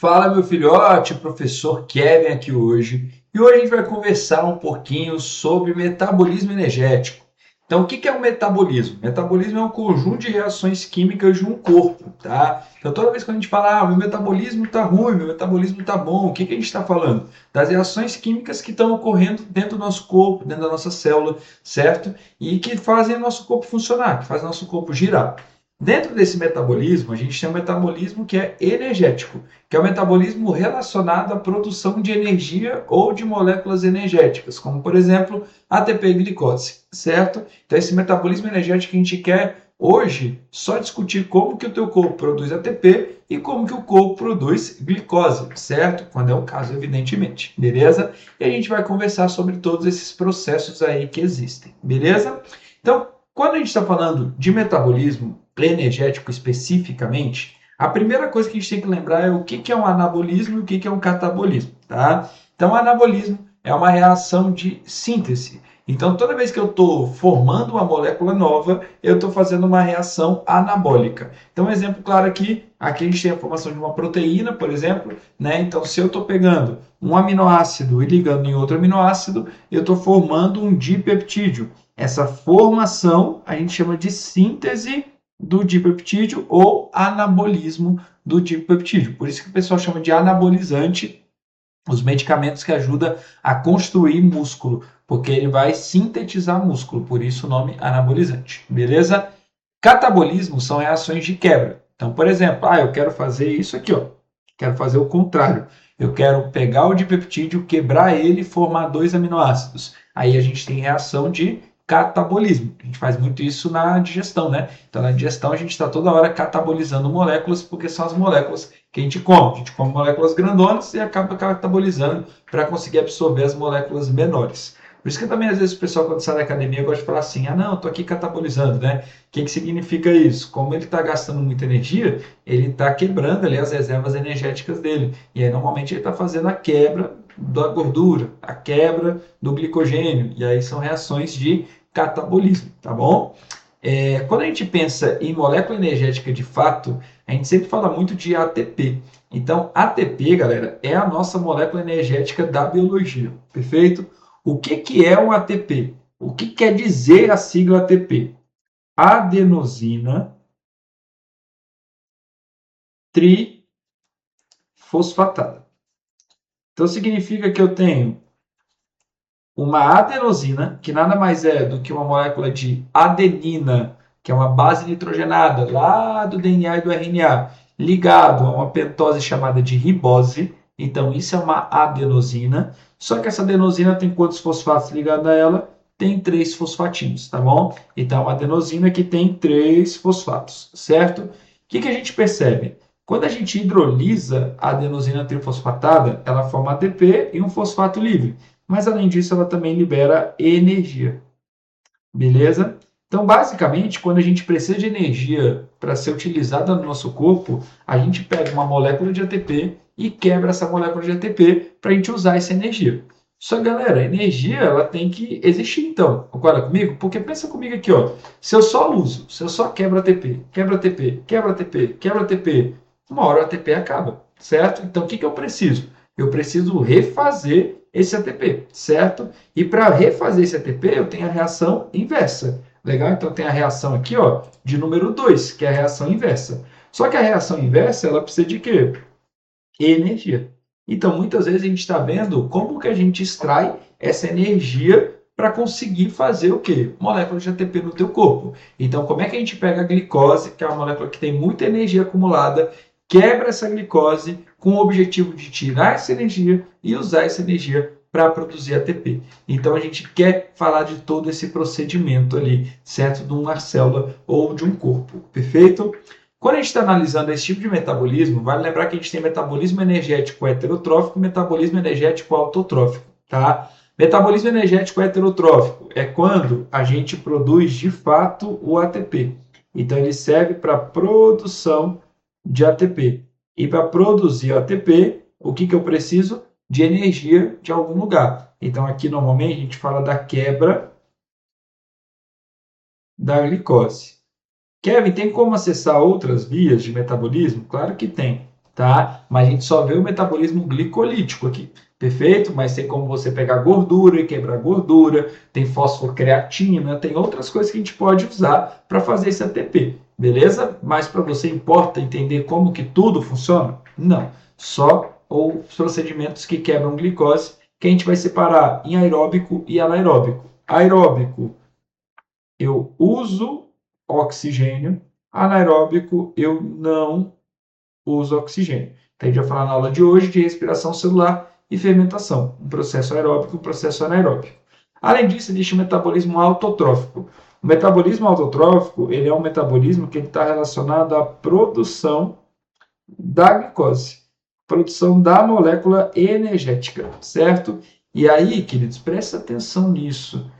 Fala, meu filhote, professor Kevin aqui hoje. E hoje a gente vai conversar um pouquinho sobre metabolismo energético. Então, o que é o metabolismo? Metabolismo é um conjunto de reações químicas de um corpo, tá? Então, toda vez que a gente fala, meu metabolismo está ruim, meu metabolismo está bom, o que a gente está falando? Das reações químicas que estão ocorrendo dentro do nosso corpo, dentro da nossa célula, certo? E que fazem o nosso corpo funcionar, que fazem o nosso corpo girar. Dentro desse metabolismo, a gente tem um metabolismo que é energético, que é o metabolismo relacionado à produção de energia ou de moléculas energéticas, como, por exemplo, ATP e glicose, certo? Então, esse metabolismo energético que a gente quer hoje só discutir como que o teu corpo produz ATP e como que o corpo produz glicose, certo? Quando é o caso, evidentemente, beleza? E a gente vai conversar sobre todos esses processos aí que existem, beleza? Então, quando a gente está falando de metabolismo energético especificamente, a primeira coisa que a gente tem que lembrar é o que é um anabolismo e o que é um catabolismo, tá? Então, o anabolismo é uma reação de síntese. Então, toda vez que eu estou formando uma molécula nova, eu estou fazendo uma reação anabólica. Então, um exemplo claro aqui a gente tem a formação de uma proteína, por exemplo, né? Então, se eu estou pegando um aminoácido e ligando em outro aminoácido, eu estou formando um dipeptídeo. Essa formação a gente chama de síntese do dipeptídeo ou anabolismo do dipeptídeo. Por isso que o pessoal chama de anabolizante os medicamentos que ajudam a construir músculo, porque ele vai sintetizar músculo, por isso o nome anabolizante, beleza? Catabolismo são reações de quebra. Então, por exemplo, eu quero fazer isso aqui, ó. Quero fazer o contrário. Eu quero pegar o dipeptídeo, quebrar ele e formar dois aminoácidos. Aí a gente tem reação de catabolismo. A gente faz muito isso na digestão, né? Então, na digestão, a gente está toda hora catabolizando moléculas, porque são as moléculas que a gente come. A gente come moléculas grandonas e acaba catabolizando para conseguir absorver as moléculas menores. Por isso que também, às vezes, o pessoal, quando sai da academia, gosta de falar assim, não, eu tô aqui catabolizando, né? O que significa isso? Como ele está gastando muita energia, ele está quebrando ali as reservas energéticas dele. E aí, normalmente, ele está fazendo a quebra da gordura, a quebra do glicogênio. E aí são reações de catabolismo, tá bom? Quando a gente pensa em molécula energética de fato, a gente sempre fala muito de ATP. Então, ATP, galera, é a nossa molécula energética da biologia, perfeito? O que é um ATP? O que quer dizer a sigla ATP? Adenosina trifosfatada. Então, significa que eu tenho uma adenosina, que nada mais é do que uma molécula de adenina, que é uma base nitrogenada lá do DNA e do RNA, ligado a uma pentose chamada de ribose. Então, isso é uma adenosina. Só que essa adenosina tem quantos fosfatos ligados a ela? Tem 3 fosfatinhos, tá bom? Então, uma adenosina que tem 3 fosfatos, certo? O que a gente percebe? Quando a gente hidrolisa a adenosina trifosfatada, ela forma ATP e um fosfato livre. Mas, além disso, ela também libera energia. Beleza? Então, basicamente, quando a gente precisa de energia para ser utilizada no nosso corpo, a gente pega uma molécula de ATP e quebra essa molécula de ATP para a gente usar essa energia. Só que, galera, a energia ela tem que existir, então. Concorda comigo? Porque pensa comigo aqui, ó. Se eu só quebro ATP, quebro ATP, quebro ATP, quebro ATP, uma hora o ATP acaba, certo? Então, o que eu preciso? Eu preciso refazer esse ATP, certo? E para refazer esse ATP, eu tenho a reação inversa. Legal? Então, tem a reação aqui, ó, de número 2, que é a reação inversa. Só que a reação inversa, ela precisa de quê? Energia. Então, muitas vezes a gente está vendo como que a gente extrai essa energia para conseguir fazer o quê? Moléculas de ATP no teu corpo. Então, como é que a gente pega a glicose, que é uma molécula que tem muita energia acumulada, quebra essa glicose com o objetivo de tirar essa energia e usar essa energia para produzir ATP. Então, a gente quer falar de todo esse procedimento ali, certo? De uma célula ou de um corpo, perfeito? Quando a gente está analisando esse tipo de metabolismo, vale lembrar que a gente tem metabolismo energético heterotrófico e metabolismo energético autotrófico, tá? Metabolismo energético heterotrófico é quando a gente produz de fato o ATP. Então, ele serve para produção de ATP. E para produzir ATP, o que eu preciso? De energia de algum lugar. Então, aqui normalmente a gente fala da quebra da glicose. Kevin, tem como acessar outras vias de metabolismo? Claro que tem. tá? Mas a gente só vê o metabolismo glicolítico aqui, perfeito? Mas tem como você pegar gordura e quebrar gordura, tem fosfocreatina, tem outras coisas que a gente pode usar para fazer esse ATP, beleza? Mas para você importa entender como que tudo funciona? Não, só os procedimentos que quebram glicose, que a gente vai separar em aeróbico e anaeróbico. Aeróbico, eu uso oxigênio, anaeróbico, eu não uso oxigênio. Então, a gente vai falar na aula de hoje de respiração celular e fermentação, um processo aeróbico e um processo anaeróbico. Além disso, existe o metabolismo autotrófico. O metabolismo autotrófico ele é um metabolismo que está relacionado à produção da glicose, produção da molécula energética, certo? E aí, queridos, presta atenção nisso.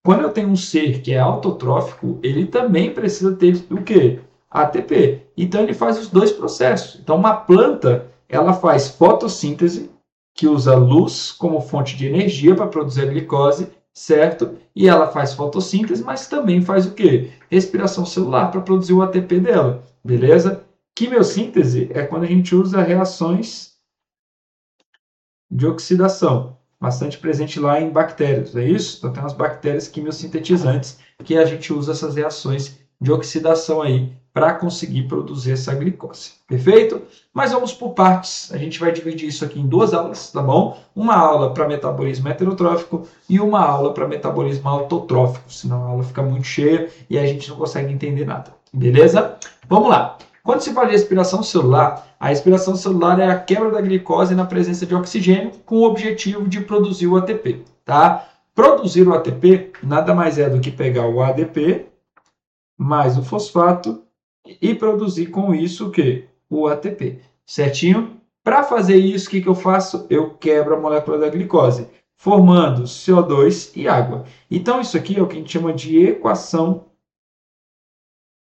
Quando eu tenho um ser que é autotrófico, ele também precisa ter o quê? ATP. Então ele faz os dois processos. Então uma planta, ela faz fotossíntese, que usa luz como fonte de energia para produzir a glicose, certo? E ela faz fotossíntese, mas também faz o quê? Respiração celular para produzir o ATP dela, beleza? Quimiossíntese é quando a gente usa reações de oxidação, bastante presente lá em bactérias, é isso? Então tem umas bactérias quimiosintetizantes que a gente usa essas reações de oxidação aí para conseguir produzir essa glicose, perfeito? Mas vamos por partes, a gente vai dividir isso aqui em duas aulas, tá bom? Uma aula para metabolismo heterotrófico e uma aula para metabolismo autotrófico, senão a aula fica muito cheia e a gente não consegue entender nada, beleza? Vamos lá! Quando se fala de respiração celular, a respiração celular é a quebra da glicose na presença de oxigênio com o objetivo de produzir o ATP, tá? Produzir o ATP nada mais é do que pegar o ADP mais o fosfato e produzir com isso o quê? O ATP, certinho? Para fazer isso, o que eu faço? Eu quebro a molécula da glicose, formando CO2 e água. Então, isso aqui é o que a gente chama de equação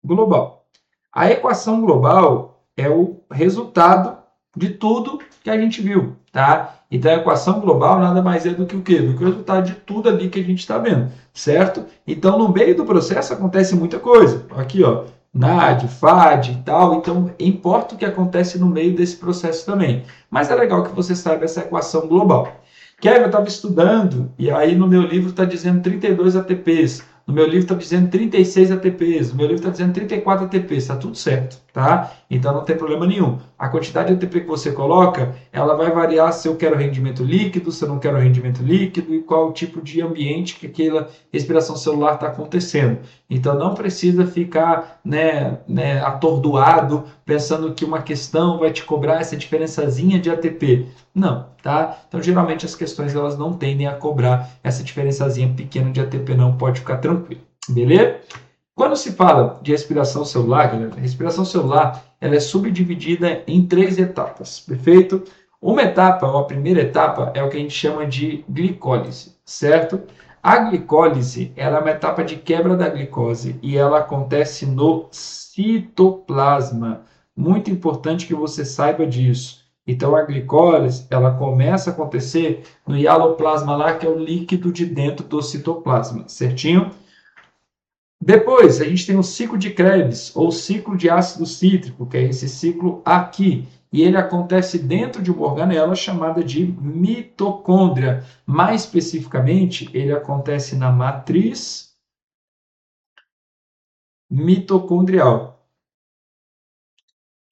global. A equação global é o resultado de tudo que a gente viu, tá? Então a equação global nada mais é do que o quê? Do que o resultado de tudo ali que a gente está vendo, certo? Então no meio do processo acontece muita coisa. Aqui, ó, NAD, FAD e tal. Então importa o que acontece no meio desse processo também. Mas é legal que você saiba essa equação global. Kevin, eu estava estudando e aí no meu livro está dizendo 32 ATPs. No meu livro está dizendo 36 ATPs, no meu livro está dizendo 34 ATPs, está tudo certo, tá? Então não tem problema nenhum. A quantidade de ATP que você coloca, ela vai variar se eu quero rendimento líquido, se eu não quero rendimento líquido e qual o tipo de ambiente que aquela respiração celular está acontecendo. Então não precisa ficar atordoado pensando que uma questão vai te cobrar essa diferençazinha de ATP. Não, tá? Então geralmente as questões elas não tendem a cobrar essa diferençazinha pequena de ATP, não, pode ficar tranquilo, beleza? Quando se fala de respiração celular, galera, a respiração celular ela é subdividida em 3 etapas, perfeito? Uma etapa, ou a primeira etapa, é o que a gente chama de glicólise, certo? A glicólise ela é uma etapa de quebra da glicose e ela acontece no citoplasma. Muito importante que você saiba disso. Então, a glicólise ela começa a acontecer no hialoplasma lá, que é o líquido de dentro do citoplasma, certinho? Depois, a gente tem o ciclo de Krebs, ou ciclo de ácido cítrico, que é esse ciclo aqui. E ele acontece dentro de uma organela chamada de mitocôndria. Mais especificamente, ele acontece na matriz mitocondrial.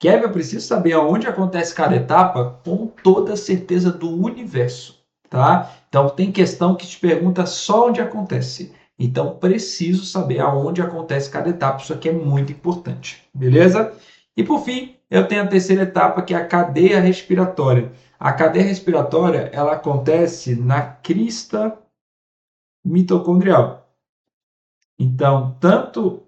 Kevin, eu preciso saber aonde acontece cada etapa com toda a certeza do universo, tá? Então, tem questão que te pergunta só onde acontece. Então, preciso saber aonde acontece cada etapa. Isso aqui é muito importante, beleza? E, por fim, eu tenho a terceira etapa, que é a cadeia respiratória. A cadeia respiratória, ela acontece na crista mitocondrial. Então, tanto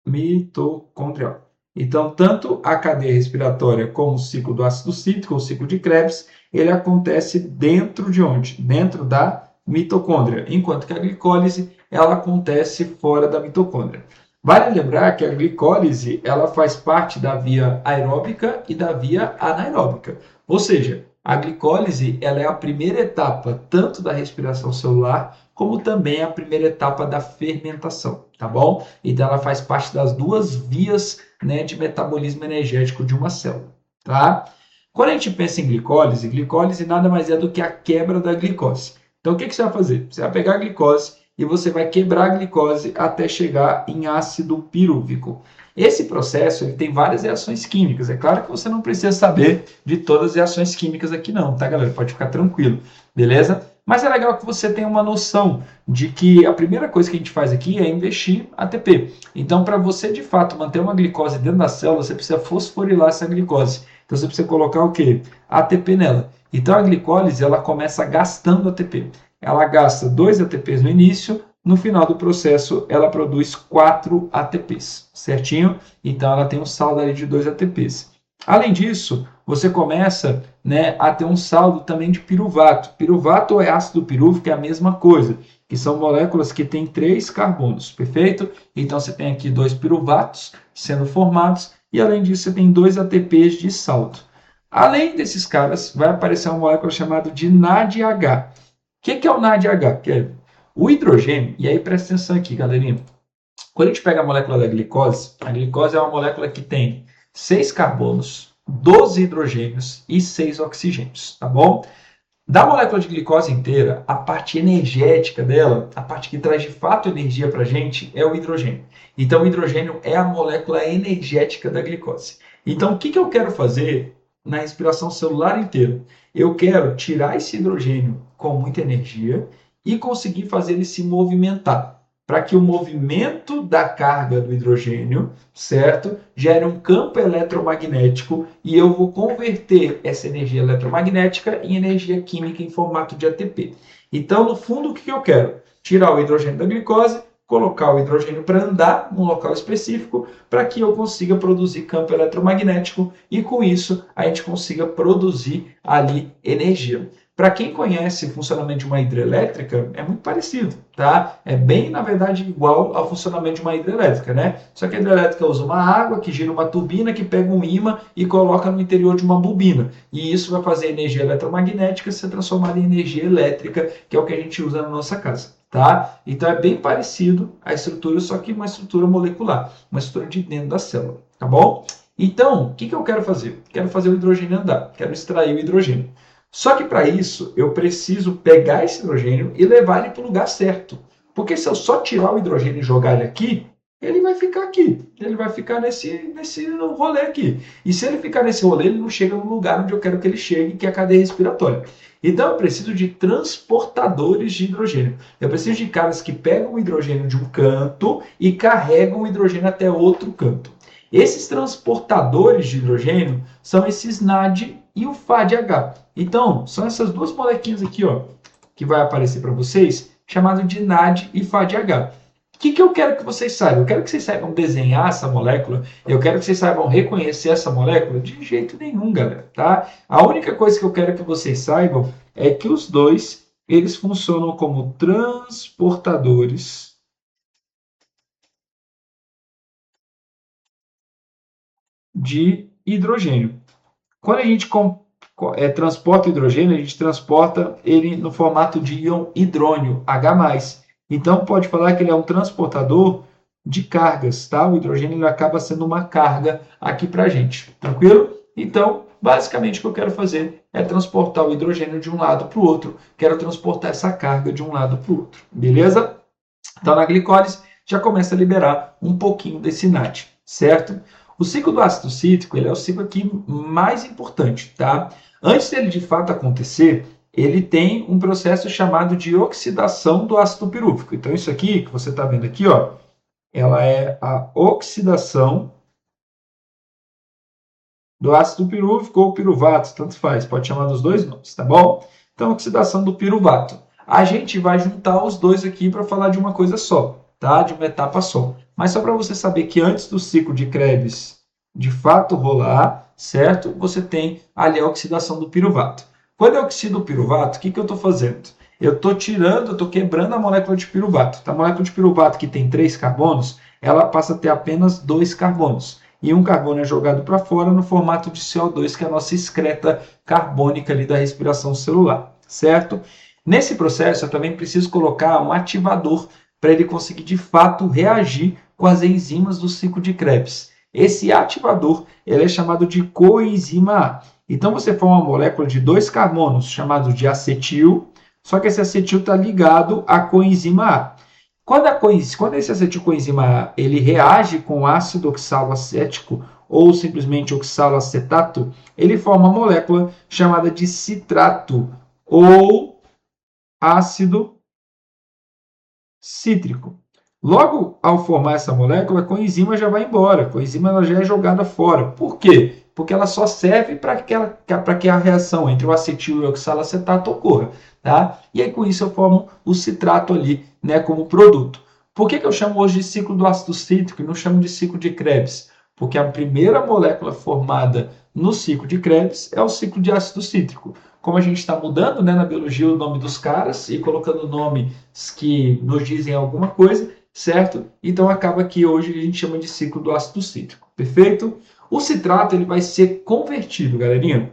mitocondrial. Então, tanto a cadeia respiratória como o ciclo do ácido cítrico, o ciclo de Krebs, ele acontece dentro de onde? Dentro da mitocôndria, enquanto que a glicólise ela acontece fora da mitocôndria. Vale lembrar que a glicólise ela faz parte da via aeróbica e da via anaeróbica. Ou seja, a glicólise ela é a primeira etapa tanto da respiração celular como também a primeira etapa da fermentação, tá bom? Então ela faz parte das duas vias, né, de metabolismo energético de uma célula, tá? Quando a gente pensa em glicólise, glicólise nada mais é do que a quebra da glicose. Então, o que você vai fazer? Você vai pegar a glicose e você vai quebrar a glicose até chegar em ácido pirúvico. Esse processo ele tem várias reações químicas. É claro que você não precisa saber de todas as reações químicas aqui não, tá, galera? Pode ficar tranquilo, beleza? Mas é legal que você tenha uma noção de que a primeira coisa que a gente faz aqui é investir ATP. Então, para você de fato manter uma glicose dentro da célula, você precisa fosforilar essa glicose. Então você precisa colocar o quê? ATP nela. Então a glicólise ela começa gastando ATP. Ela gasta 2 ATPs no início, no final do processo ela produz 4 ATPs, certinho? Então ela tem um saldo ali de 2 ATPs. Além disso, você começa, né, a ter um saldo também de piruvato. Piruvato ou ácido pirúvico é a mesma coisa, que são moléculas que têm 3 carbonos, perfeito? Então você tem aqui 2 piruvatos sendo formados e além disso você tem 2 ATPs de salto. Além desses caras, vai aparecer uma molécula chamada de NADH. O que é o NADH? Que é o hidrogênio, e aí presta atenção aqui, galerinha. Quando a gente pega a molécula da glicose, a glicose é uma molécula que tem 6 carbonos, 12 hidrogênios e 6 oxigênios, tá bom? Da molécula de glicose inteira, a parte energética dela, a parte que traz de fato energia para a gente, é o hidrogênio. Então, o hidrogênio é a molécula energética da glicose. Então, o que eu quero fazer na respiração celular inteira? Eu quero tirar esse hidrogênio com muita energia e conseguir fazer ele se movimentar, para que o movimento da carga do hidrogênio, certo, gere um campo eletromagnético e eu vou converter essa energia eletromagnética em energia química em formato de ATP. Então, no fundo, o que eu quero? Tirar o hidrogênio da glicose, colocar o hidrogênio para andar num local específico, para que eu consiga produzir campo eletromagnético e, com isso, a gente consiga produzir ali energia. Para quem conhece o funcionamento de uma hidrelétrica, é muito parecido, tá? É bem, na verdade, igual ao funcionamento de uma hidrelétrica, né? Só que a hidrelétrica usa uma água que gira uma turbina que pega um ímã e coloca no interior de uma bobina. E isso vai fazer a energia eletromagnética ser transformada em energia elétrica, que é o que a gente usa na nossa casa, tá? Então é bem parecido a estrutura, só que uma estrutura molecular, uma estrutura de dentro da célula, tá bom? Então, o que eu quero fazer? Quero fazer o hidrogênio andar, quero extrair o hidrogênio. Só que para isso eu preciso pegar esse hidrogênio e levar ele para o lugar certo. Porque se eu só tirar o hidrogênio e jogar ele aqui, ele vai ficar aqui. Ele vai ficar nesse rolê aqui. E se ele ficar nesse rolê, ele não chega no lugar onde eu quero que ele chegue, que é a cadeia respiratória. Então eu preciso de transportadores de hidrogênio. Eu preciso de caras que pegam o hidrogênio de um canto e carregam o hidrogênio até outro canto. Esses transportadores de hidrogênio são esses NAD e o FADH. Então, são essas duas molequinhas aqui, ó, que vai aparecer para vocês, chamado de NAD e FADH. O que eu quero que vocês saibam? Eu quero que vocês saibam desenhar essa molécula, eu quero que vocês saibam reconhecer essa molécula de jeito nenhum, galera, tá? A única coisa que eu quero que vocês saibam é que os dois, eles funcionam como transportadores de hidrogênio. Quando a gente transporta hidrogênio, a gente transporta ele no formato de íon hidrônio, H+. Então, pode falar que ele é um transportador de cargas, tá? O hidrogênio ele acaba sendo uma carga aqui para a gente, tranquilo? Então, basicamente, o que eu quero fazer é transportar o hidrogênio de um lado para o outro. Quero transportar essa carga de um lado para o outro, beleza? Então, na glicólise, já começa a liberar um pouquinho desse NAD, certo? O ciclo do ácido cítrico ele é o ciclo aqui mais importante, tá? Antes dele de fato acontecer, ele tem um processo chamado de oxidação do ácido pirúvico. Então, isso aqui que você está vendo aqui, ó, ela é a oxidação do ácido pirúvico ou piruvato, tanto faz, pode chamar dos dois nomes, tá bom? Então, oxidação do piruvato. A gente vai juntar os dois aqui para falar de uma coisa só, tá? De uma etapa só. Mas só para você saber que antes do ciclo de Krebs de fato rolar, certo? Você tem ali a oxidação do piruvato. Quando eu oxido o piruvato, o que eu estou fazendo? Eu estou quebrando a molécula de piruvato. A molécula de piruvato que tem 3 carbonos, ela passa a ter apenas 2 carbonos. E um carbono é jogado para fora no formato de CO2, que é a nossa excreta carbônica ali da respiração celular, certo? Nesse processo, eu também preciso colocar um ativador para ele conseguir, de fato, reagir com as enzimas do ciclo de Krebs. Esse ativador ele é chamado de coenzima A. Então você forma uma molécula de 2 carbonos, chamados de acetil, só que esse acetil está ligado à coenzima A. Quando esse acetilcoenzima A ele reage com ácido oxaloacético ou simplesmente oxaloacetato, ele forma uma molécula chamada de citrato ou ácido cítrico. Logo, ao formar essa molécula, a coenzima já vai embora, a coenzima ela já é jogada fora. Por quê? Porque ela só serve para que a reação entre o acetil e o oxalacetato ocorra. Tá? E aí, com isso, eu formo o citrato ali, né, como produto. Por que eu chamo hoje de ciclo do ácido cítrico e não chamo de ciclo de Krebs? Porque a primeira molécula formada no ciclo de Krebs é o ciclo de ácido cítrico. Como a gente está mudando, né, na biologia o nome dos caras e colocando nomes que nos dizem alguma coisa, certo? Então acaba que hoje a gente chama de ciclo do ácido cítrico, perfeito? O citrato ele vai ser convertido, galerinha.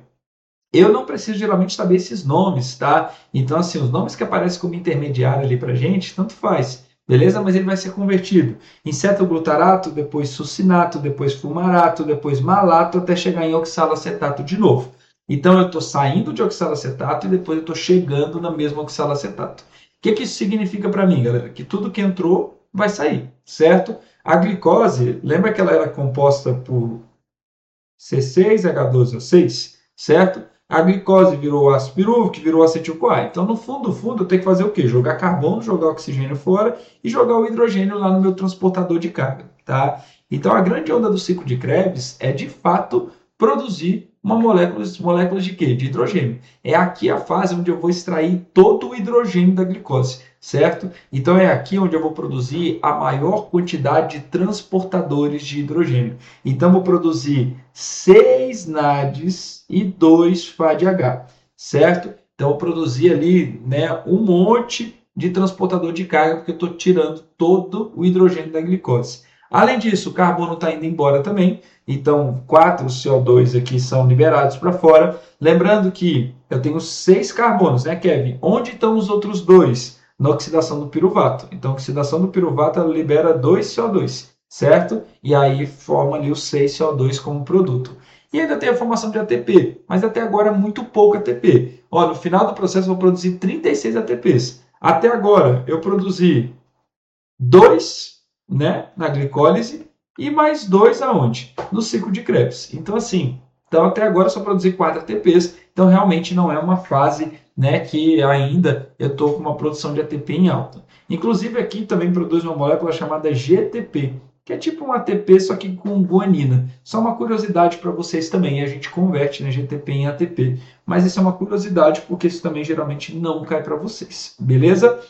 Eu não preciso geralmente saber esses nomes, tá? Então, assim, os nomes que aparecem como intermediário ali pra gente, tanto faz, beleza? Mas ele vai ser convertido em cetoglutarato, depois succinato, depois fumarato, depois malato, até chegar em oxalacetato de novo. Então, eu estou saindo de oxalacetato e depois eu estou chegando na mesma oxalacetato. O que isso significa para mim, galera? Que tudo que entrou vai sair, certo? A glicose, lembra que ela era composta por C6H12O6, certo? A glicose virou ácido pirúvico, que virou acetil-CoA. Então, no fundo, eu tenho que fazer o quê? Jogar carbono, jogar oxigênio fora e jogar o hidrogênio lá no meu transportador de carga, tá? Então, a grande onda do ciclo de Krebs é, de fato, produzir moléculas de quê? De hidrogênio. É aqui a fase onde eu vou extrair todo o hidrogênio da glicose, certo? Então, é aqui onde eu vou produzir a maior quantidade de transportadores de hidrogênio. Então, vou produzir 6 NADs e 2 FADH, certo? Então, eu produzi ali, né, um monte de transportador de carga, porque eu estou tirando todo o hidrogênio da glicose. Além disso, o carbono está indo embora também, então 4 CO2 aqui são liberados para fora. Lembrando que eu tenho 6 carbonos, né, Kevin? Onde estão os outros 2? Na oxidação do piruvato. Então, a oxidação do piruvato ela libera 2 CO2, certo? E aí forma ali o 6CO2 como produto. E ainda tem a formação de ATP, mas até agora muito pouco ATP. Ó, no final do processo eu vou produzir 36 ATPs. Até agora eu produzi 2, né, na glicólise e mais 2 aonde? No ciclo de Krebs. Então assim, até agora eu só produzi 4 ATPs, então realmente não é uma fase, né, que ainda eu estou com uma produção de ATP em alta. Inclusive aqui também produz uma molécula chamada GTP, que é tipo um ATP, só que com guanina. Só uma curiosidade para vocês também, a gente converte, né, GTP em ATP. Mas isso é uma curiosidade, porque isso também geralmente não cai para vocês, beleza?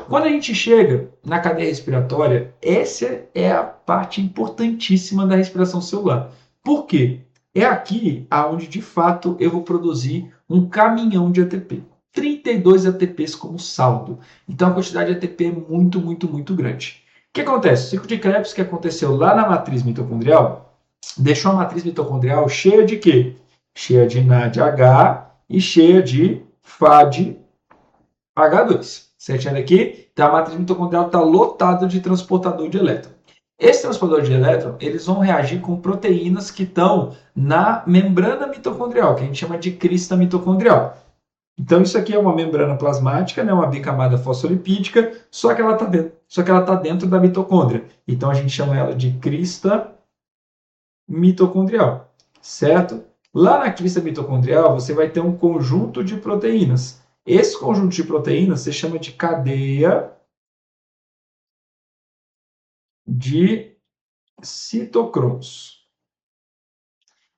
Quando a gente chega na cadeia respiratória, essa é a parte importantíssima da respiração celular. Por quê? É aqui aonde de fato eu vou produzir um caminhão de ATP. 32 ATPs como saldo. Então a quantidade de ATP é muito, muito, muito grande. O que acontece? O ciclo de Krebs que aconteceu lá na matriz mitocondrial deixou a matriz mitocondrial cheia de quê? Cheia de NADH e cheia de FADH2. Certinho aqui? Então a matriz mitocondrial está lotada de transportador de elétron. Esses transportadores de elétron, eles vão reagir com proteínas que estão na membrana mitocondrial, que a gente chama de crista mitocondrial. Então isso aqui é uma membrana plasmática, né, uma bicamada fosfolipídica, só que ela está dentro da mitocôndria. Então a gente chama ela de crista mitocondrial, certo? Lá na crista mitocondrial você vai ter um conjunto de proteínas. Esse conjunto de proteínas se chama de cadeia de citocromos.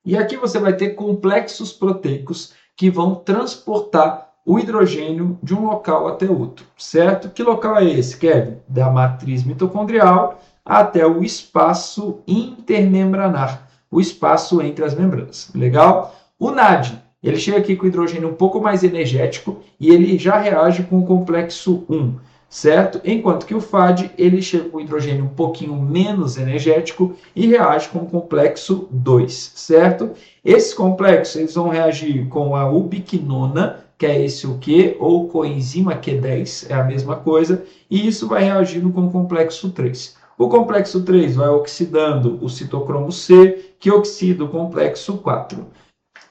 E aqui você vai ter complexos proteicos que vão transportar o hidrogênio de um local até outro, certo? Que local é esse, Kevin? Da matriz mitocondrial até o espaço intermembranar, o espaço entre as membranas. Legal? O NAD, ele chega aqui com o hidrogênio um pouco mais energético e ele já reage com o complexo 1, certo? Enquanto que o FAD, ele chega com o hidrogênio um pouquinho menos energético e reage com o complexo 2, certo? Esses complexos eles vão reagir com a ubiquinona, que é esse o Q, ou coenzima Q10, é a mesma coisa, e isso vai reagindo com o complexo 3. O complexo 3 vai oxidando o citocromo C, que oxida o complexo 4.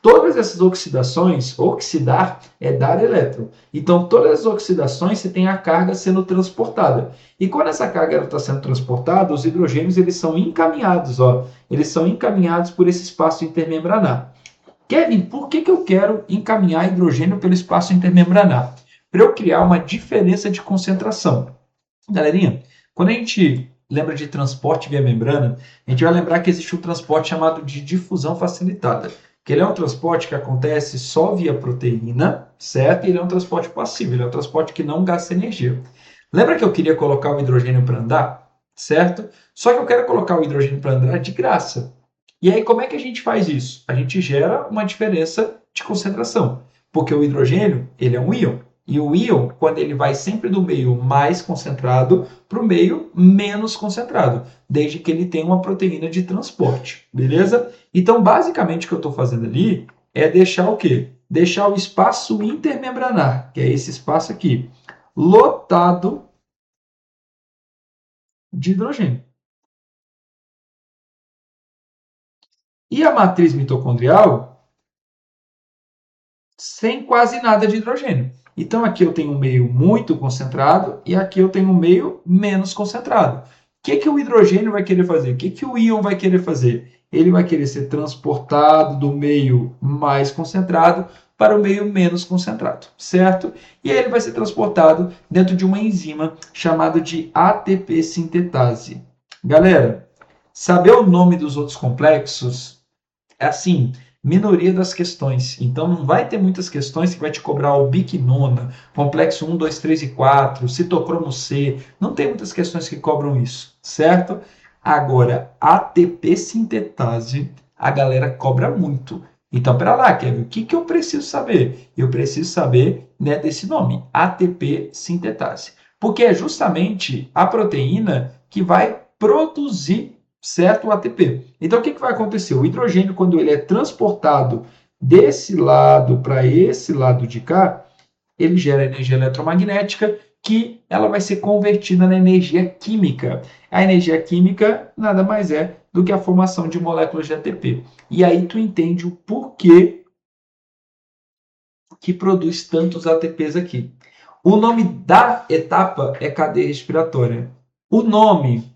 todas essas oxidações, oxidar é dar elétron. Então, todas as oxidações, você tem a carga sendo transportada. E quando essa carga está sendo transportada, os hidrogênios eles são encaminhados, ó, eles são encaminhados por esse espaço intermembranar. Kevin, por que eu quero encaminhar hidrogênio pelo espaço intermembranar? Para eu criar uma diferença de concentração. Galerinha, quando a gente lembra de transporte via membrana, a gente vai lembrar que existe um transporte chamado de difusão facilitada, que ele é um transporte que acontece só via proteína, certo? E ele é um transporte passivo, ele é um transporte que não gasta energia. Lembra que eu queria colocar o hidrogênio para andar, certo? Só que eu quero colocar o hidrogênio para andar de graça. E aí, como é que a gente faz isso? A gente gera uma diferença de concentração, porque o hidrogênio ele é um íon. E o íon, quando ele vai sempre do meio mais concentrado para o meio menos concentrado, desde que ele tenha uma proteína de transporte, beleza? Então, basicamente, o que eu estou fazendo ali é deixar o quê? Deixar o espaço intermembranar, que é esse espaço aqui, lotado de hidrogênio. E a matriz mitocondrial sem quase nada de hidrogênio. Então, aqui eu tenho um meio muito concentrado e aqui eu tenho um meio menos concentrado. O que o hidrogênio vai querer fazer? O que o íon vai querer fazer? Ele vai querer ser transportado do meio mais concentrado para o meio menos concentrado, certo? E aí ele vai ser transportado dentro de uma enzima chamada de ATP sintetase. Galera, saber o nome dos outros complexos é assim, minoria das questões. Então, não vai ter muitas questões que vai te cobrar o biquinona, complexo 1, 2, 3 e 4, citocromo C. Não tem muitas questões que cobram isso, certo? Agora, ATP sintetase, a galera cobra muito. Então, pera lá, Kevin, o que eu preciso saber? Eu preciso saber, né, desse nome, ATP sintetase. Porque é justamente a proteína que vai produzir, certo, o ATP. Então, o que vai acontecer? O hidrogênio, quando ele é transportado desse lado para esse lado de cá, ele gera energia eletromagnética que ela vai ser convertida na energia química. A energia química nada mais é do que a formação de moléculas de ATP. E aí tu entende o porquê que produz tantos ATPs aqui. O nome da etapa é cadeia respiratória. O nome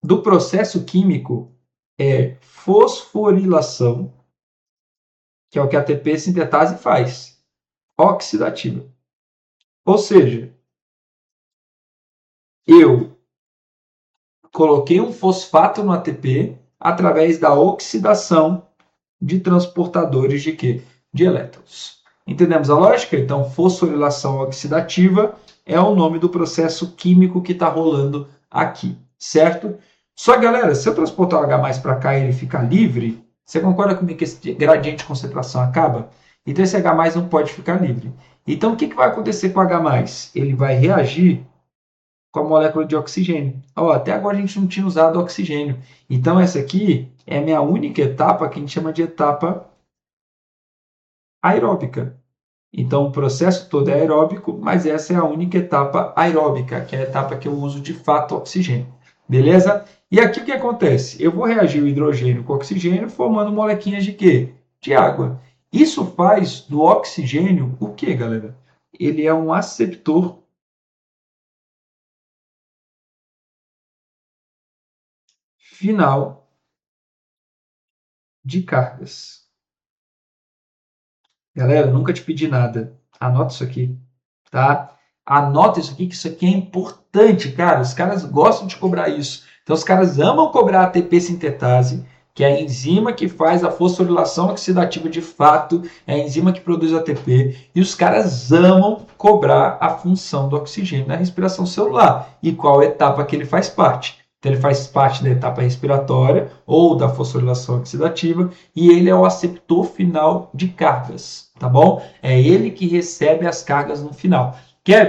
do processo químico é fosforilação, que é o que a ATP sintetase faz, oxidativa. Ou seja, eu coloquei um fosfato no ATP através da oxidação de transportadores de quê? De elétrons. Entendemos a lógica? Então, fosforilação oxidativa é o nome do processo químico que está rolando aqui, certo? Só que, galera, se eu transportar o H+ para cá e ele ficar livre, você concorda comigo que esse gradiente de concentração acaba? Então, esse H+ não pode ficar livre. Então, o que vai acontecer com o H+? Ele vai reagir com a molécula de oxigênio. Ó, até agora a gente não tinha usado oxigênio. Então, essa aqui é a minha única etapa que a gente chama de etapa aeróbica. Então, o processo todo é aeróbico, mas essa é a única etapa aeróbica, que é a etapa que eu uso de fato oxigênio. Beleza? E aqui o que acontece? Eu vou reagir o hidrogênio com o oxigênio formando molequinhas de quê? De água. Isso faz do oxigênio o quê, galera? Ele é um aceptor final de cargas. Galera, eu nunca te pedi nada. Anota isso aqui, tá? Anota isso aqui, que isso aqui é importante, cara. Os caras gostam de cobrar isso. Então, os caras amam cobrar a ATP sintetase, que é a enzima que faz a fosforilação oxidativa de fato, é a enzima que produz ATP, e os caras amam cobrar a função do oxigênio na respiração celular e qual etapa que ele faz parte. Então, ele faz parte da etapa respiratória ou da fosforilação oxidativa e ele é o aceptor final de cargas, tá bom? É ele que recebe as cargas no final.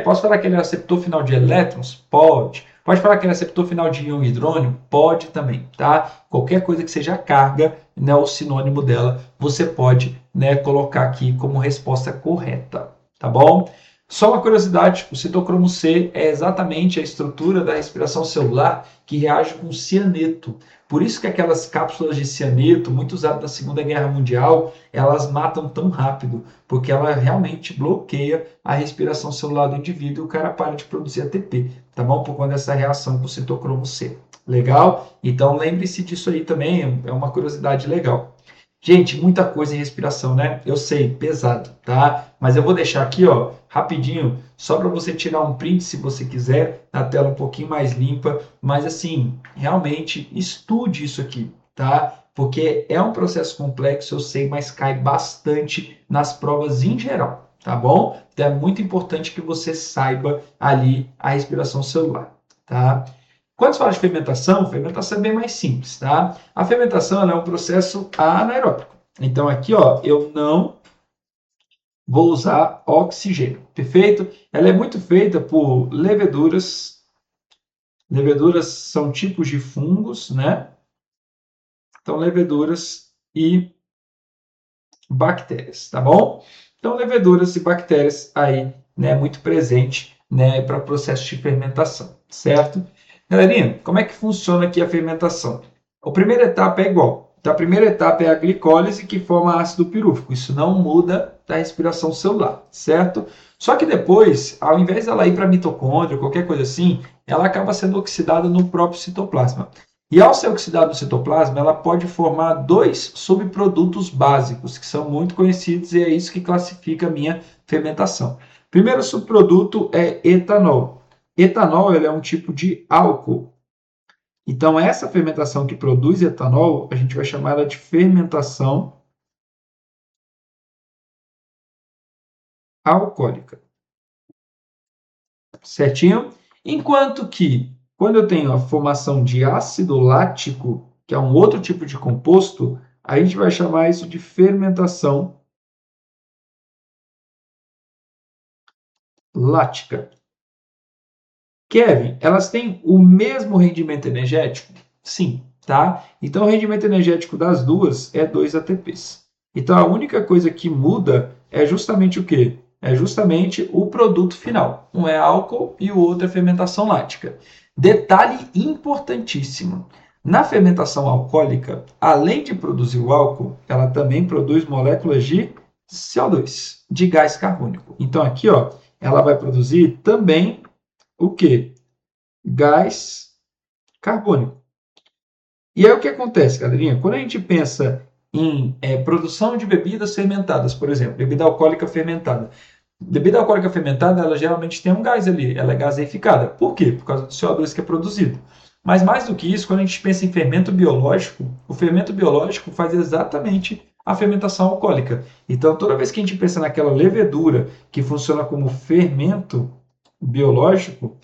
Posso falar que ele é receptor final de elétrons? Pode. Pode falar que ele é receptor final de íon hidrônio? Pode também, tá? Qualquer coisa que seja carga, né, o sinônimo dela, você pode, né, colocar aqui como resposta correta, tá bom? Só uma curiosidade, o citocromo C é exatamente a estrutura da respiração celular que reage com cianeto. Por isso que aquelas cápsulas de cianeto, muito usadas na Segunda Guerra Mundial, elas matam tão rápido, porque ela realmente bloqueia a respiração celular do indivíduo e o cara para de produzir ATP, tá bom? Por conta dessa reação com o citocromo C. Legal? Então lembre-se disso aí também, é uma curiosidade legal. Gente, muita coisa em respiração, né? Eu sei, pesado, tá? Mas eu vou deixar aqui, ó, rapidinho, só para você tirar um print se você quiser, na tela um pouquinho mais limpa, mas assim, realmente estude isso aqui, tá? Porque é um processo complexo, eu sei, mas cai bastante nas provas em geral, tá bom? Então é muito importante que você saiba ali a respiração celular, tá? Quando se fala de fermentação é bem mais simples, tá? A fermentação é um processo anaeróbico. Então aqui, ó, eu não vou usar oxigênio, perfeito? Ela é muito feita por leveduras. Leveduras são tipos de fungos, né? Então, leveduras e bactérias, tá bom? Então, leveduras e bactérias aí, né, muito presente, né, para o processo de fermentação, certo? Galerinha, como é que funciona aqui a fermentação? A primeira etapa é igual. Então, a primeira etapa é a glicólise, que forma ácido pirúvico. Isso não muda da respiração celular, certo? Só que depois, ao invés dela ir para a mitocôndria, qualquer coisa assim, ela acaba sendo oxidada no próprio citoplasma. E ao ser oxidado no citoplasma, ela pode formar dois subprodutos básicos, que são muito conhecidos, e é isso que classifica a minha fermentação. Primeiro subproduto é etanol. Etanol ele é um tipo de álcool. Então, essa fermentação que produz etanol, a gente vai chamar ela de fermentação alcoólica. Certinho? Enquanto que, quando eu tenho a formação de ácido lático, que é um outro tipo de composto, a gente vai chamar isso de fermentação lática. Kevin, elas têm o mesmo rendimento energético? Sim, tá? Então, o rendimento energético das duas é 2 ATPs. Então, a única coisa que muda é justamente o quê? É justamente o produto final. Um é álcool e o outro é fermentação lática. Detalhe importantíssimo. Na fermentação alcoólica, além de produzir o álcool, ela também produz moléculas de CO2, de gás carbônico. Então, aqui, ó, ela vai produzir também o que? Gás carbônico. E aí o que acontece, galerinha? Quando a gente pensa em produção de bebidas fermentadas, por exemplo, bebida alcoólica fermentada. Bebida alcoólica fermentada, ela geralmente tem um gás ali, ela é gaseificada. Por quê? Por causa do CO2 que é produzido. Mas mais do que isso, quando a gente pensa em fermento biológico, o fermento biológico faz exatamente a fermentação alcoólica. Então, toda vez que a gente pensa naquela levedura que funciona como fermento biológico,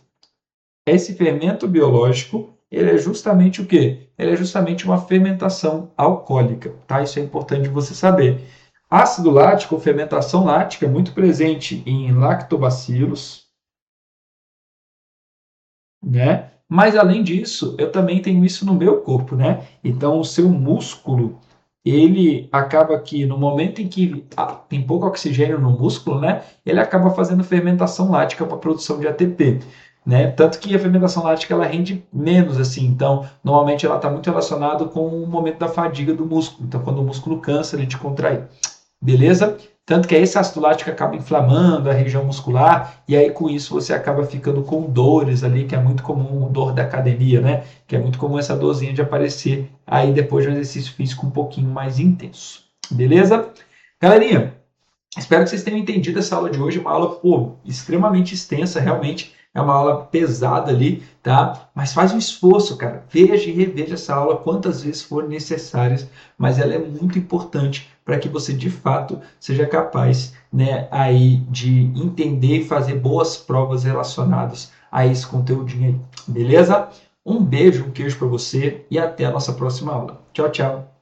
esse fermento biológico, ele é justamente o quê? Ele é justamente uma fermentação alcoólica, tá? Isso é importante você saber. Ácido lático, fermentação lática, é muito presente em lactobacilos, né? Mas além disso, eu também tenho isso no meu corpo, né? Então, o seu músculo, ele acaba que no momento em que tem pouco oxigênio no músculo, né? Ele acaba fazendo fermentação lática para a produção de ATP. Né? Tanto que a fermentação lática ela rende menos assim, então normalmente ela está muito relacionada com o momento da fadiga do músculo. Então, quando o músculo cansa, ele te contrai. Beleza? Tanto que esse ácido lático acaba inflamando a região muscular e aí com isso você acaba ficando com dores ali, que é muito comum, dor da academia, né? Que é muito comum essa dorzinha de aparecer aí depois de um exercício físico um pouquinho mais intenso. Beleza? Galerinha, espero que vocês tenham entendido essa aula de hoje, uma aula, pô, extremamente extensa, realmente é uma aula pesada ali, tá? Mas faz um esforço, cara. Veja e reveja essa aula quantas vezes forem necessárias, mas ela é muito importante para que você, de fato, seja capaz, né, aí de entender e fazer boas provas relacionadas a esse conteúdinho aí, beleza? Um beijo, um queijo para você e até a nossa próxima aula. Tchau, tchau.